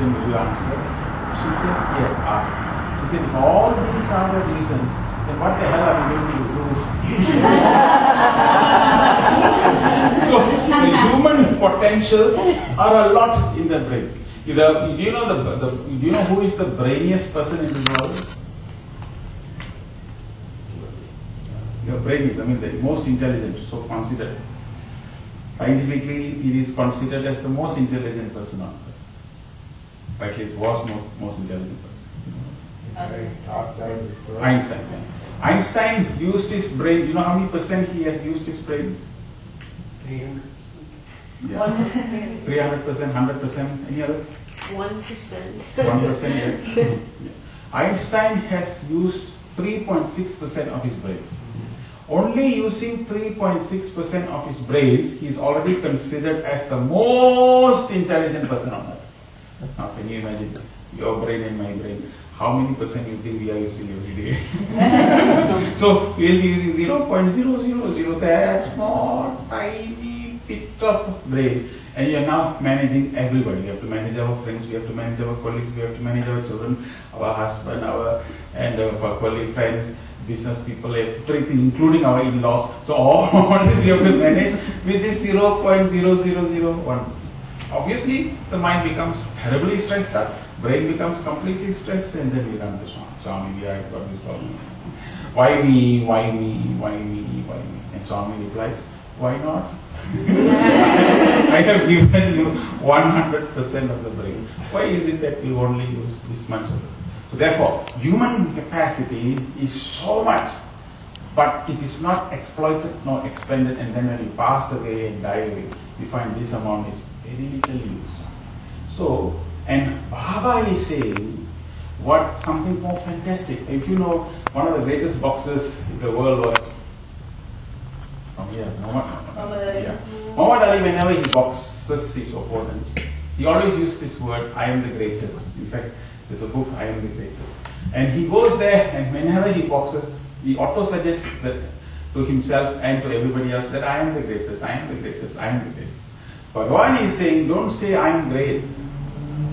question, will you answer? She said, yes, ask. He said, if all these are the reasons, then what the hell are we going to the zoo? So the human potentials are a lot in the brain. Do you know who is the brainiest person in the world? Your brain is, the most intelligent, so considered. Scientifically, it is considered as the most intelligent person on earth. At least was most intelligent person. Einstein. Einstein used his brain. You know how many percent he has used his brains? 300%. Yeah. 300%, 100%. Any others? 1%. 1%, yes. Yeah. Einstein has used 3.6% of his brains. Only using 3.6% of his brains, he is already considered as the most intelligent person on earth. Now, can you imagine your brain and my brain? How many percent you think we are using every day? So, we will be using 0.000, that small, tiny bit of brain. And you are now managing everybody. We have to manage our friends, we have to manage our colleagues, we have to manage our children, our husband, our colleague friends, business people, everything, including our in-laws. So all this we have to manage with this 0.0001. Obviously, the mind becomes terribly stressed out, brain becomes completely stressed, and then we run the Swami, I've got this problem. Why me, why me, why me, why me? And Swami replies, why not? I have given you 100% of the brain. Why is it that you only use this much of it? So therefore, human capacity is so much, but it is not exploited nor expended, and then when you pass away and die away, you find this amount is very little use. So, and Baba is saying something more fantastic. If you know, one of the greatest boxers in the world was Muhammad Ali. Whenever he boxes his opponents, he always uses this word, I am the greatest. In fact, there's a book, I am the greatest. And he goes there, and whenever he boxes, he auto-suggests that to himself and to everybody else that I am the greatest, I am the greatest, I am the greatest. Bhagavan is saying, don't say I am great.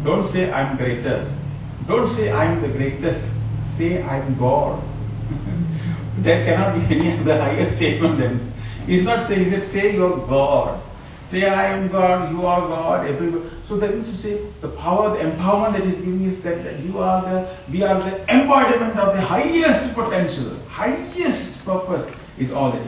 Don't say I am greater. Don't say I am the greatest. Say I am God. There cannot be any other higher statement than. He's not saying, he said, say you are God. Say I am God, you are God, everybody. So that means to say the power, the empowerment that is giving is that we are the embodiment of the highest potential, highest purpose is all that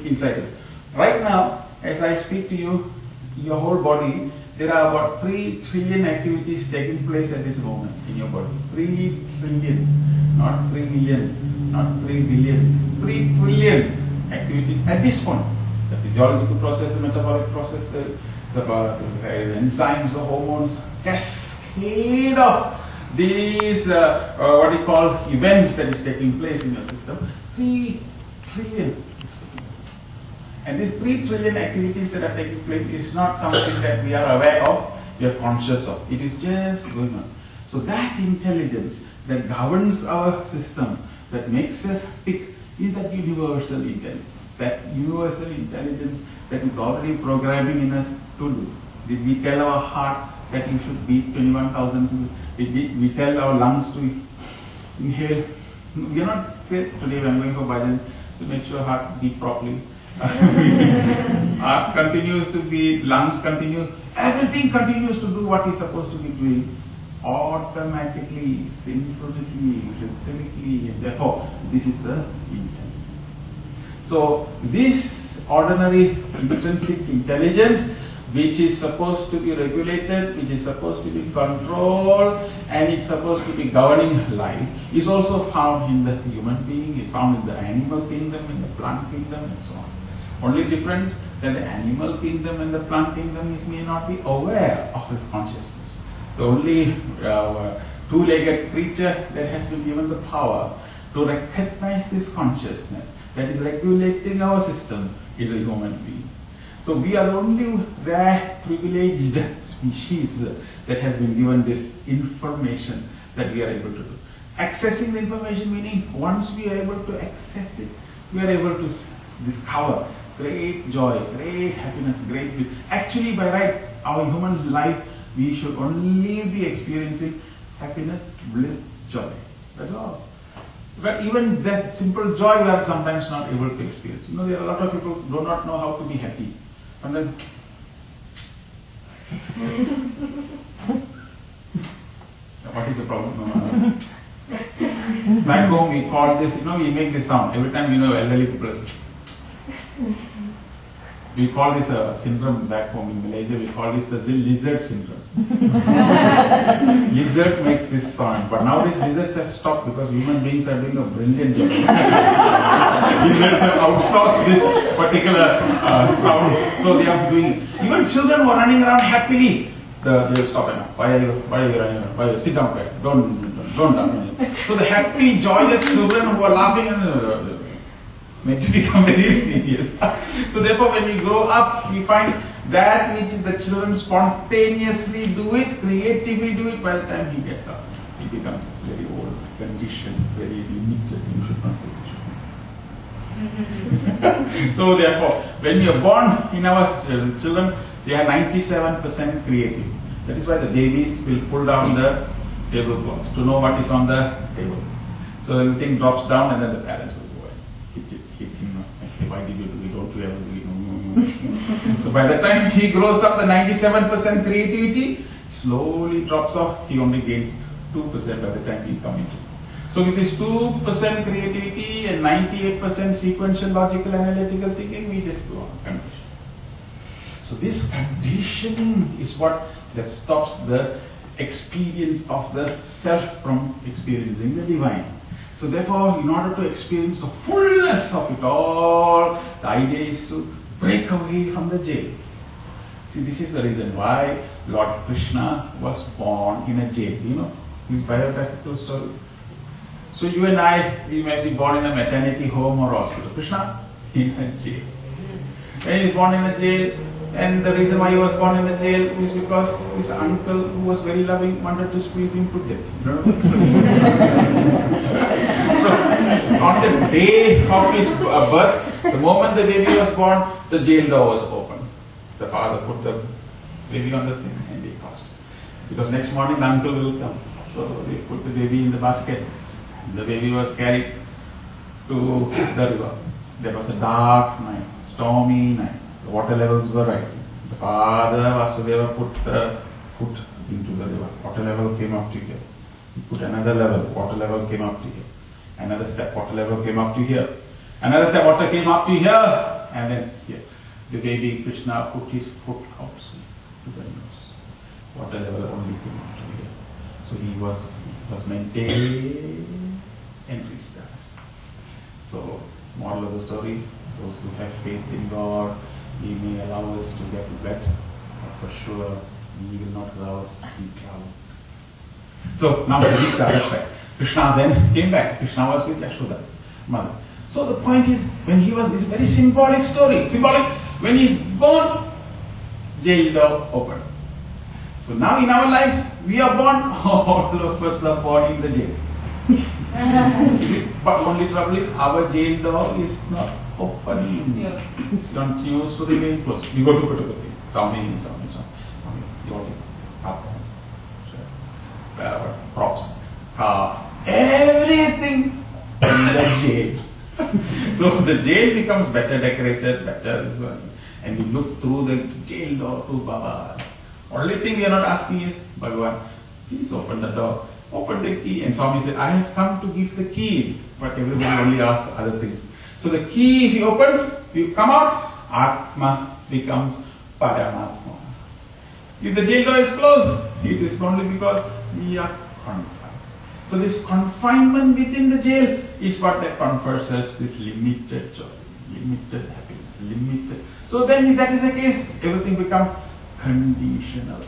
inside us. Right now, as I speak to you, your whole body, there are about 3 trillion activities taking place at this moment in your body. 3 trillion, not 3 million, not 3 billion, 3 trillion activities at this point. The physiological process, the metabolic process, the enzymes, the hormones, cascade of these what you call events that is taking place in your system. 3 trillion. And these 3 trillion activities that are taking place is not something that we are aware of, we are conscious of. It is just going on. So that intelligence that governs our system, that makes us tick, is that universal intelligence. That universal intelligence that is already programming in us to do. Did we tell our heart that you should beat 21,000? Did we tell our lungs to inhale? We are not say today when I'm going for bhajan to make sure heart beat properly. Heart continues to beat, lungs continue, everything continues to do what it's supposed to be doing automatically, synchronously, rhythmically, and therefore this is the intelligence. So this ordinary intrinsic intelligence, which is supposed to be regulated, which is supposed to be controlled, and it's supposed to be governing life, is also found in the human being, is found in the animal kingdom, in the plant kingdom, and so on. Only difference that the animal kingdom and the plant kingdom may not be aware of its consciousness. The only two-legged creature that has been given the power to recognize this consciousness that is regulating our system is a human being. So we are the only rare privileged species that has been given this information that we are able to do. Accessing the information meaning once we are able to access it, we are able to discover great joy, great happiness, great bliss. Actually by right, our human life We should only be experiencing happiness, bliss, joy. That's all. But even that simple joy we are sometimes not able to experience. You know, there are a lot of people who do not know how to be happy. And then what is the problem? Back home we call this, we make this sound. Every time, elderly people, we call this a syndrome back home in Malaysia, we call this the lizard syndrome. Lizard makes this sound, but nowadays lizards have stopped because human beings are doing a brilliant job. Lizards have outsourced this particular sound, so they are doing it. Even children who are running around happily, they will stop enough. Why are you running around? Why are you? Sit down, quiet. Don't. So the happy, joyous children who are laughing and make you become very serious. So therefore, when we grow up, we find that which the children spontaneously do it, creatively do it. By the time he gets up, he becomes very old, conditioned, very limited. You should not do it. So therefore, when we are born in our children, they are 97% creative. That is why the babies will pull down the tablecloth to know what is on the table. So everything drops down, and then the parents will go and hit him and say, "Why did you do it? Don't you ever do it?" So by the time he grows up, the 97% creativity slowly drops off. He only gains 2% by the time he comes into. So with this 2% creativity and 98% sequential, logical, analytical thinking, we just go on condition. So this conditioning is what that stops the experience of the self from experiencing the divine. So therefore, in order to experience the fullness of it all, the idea is to break away from the jail. See, this is the reason why Lord Krishna was born in a jail. You know his biographical story. So you and I, we might be born in a maternity home or hospital. Krishna in a jail. When he was born in a jail, and the reason why he was born in a jail is because his uncle, who was very loving, wanted to squeeze him to death. So on the day of his birth, the moment the baby was born, the jail door was open. The father put the baby on the thing and they crossed. Because next morning the uncle will come. So they put the baby in the basket. The baby was carried to the river. There was a dark night, stormy night. The water levels were rising. The father Vasudeva put the foot into the river. Water level came up to here. He put another level. Water level came up to here. Another step. Water level came up to here. Another step. Water came up to here. And then here. The baby Krishna put his foot outside to the nose. Water level only came up to here. So he was maintained and reached that. So, moral of the story, those who have faith in God, He may allow us to get wet, but for sure He will not allow us to be drowned. So now we reached the other side. Krishna then came back. Krishna was with Yashoda, mother. So the point is, when he was, this very symbolic story. Symbolic, when he is born, jail door open. So now in our life, we are born, all of us are born in the jail. But only trouble is, our jail door is not open. Yeah. It's continues to remain closed. We go to Puttaputti, props, everything in the jail. So the jail becomes better decorated, better this one. And we look through the jail door to Baba. Only thing we are not asking is, Bhagavan, please open the door, open the key. And Swami said, I have come to give the key. But everybody only asks other things. So the key, if he opens, you come out, Atma becomes Paramatma. If the jail door is closed, it is only because we are confined. So this confinement within the jail is what that confers us this limited joy, limited happiness, limited. So then if that is the case, everything becomes conditional.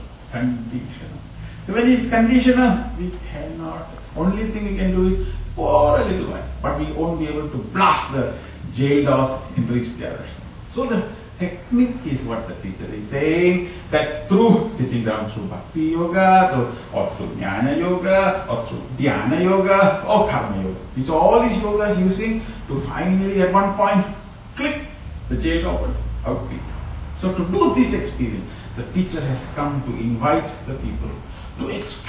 So when it is conditional, we cannot, only thing we can do is for a little while, but we won't be able to blast the jail doors and reach the other side. So the technique is what the teacher is saying, that through sitting down through Bhakti Yoga, or through Jnana Yoga, or through Dhyana Yoga, or Karma Yoga, which all these yogas using to finally at one point, click, the jail opens, out click. So to do this experience, The teacher has come to invite the people to experience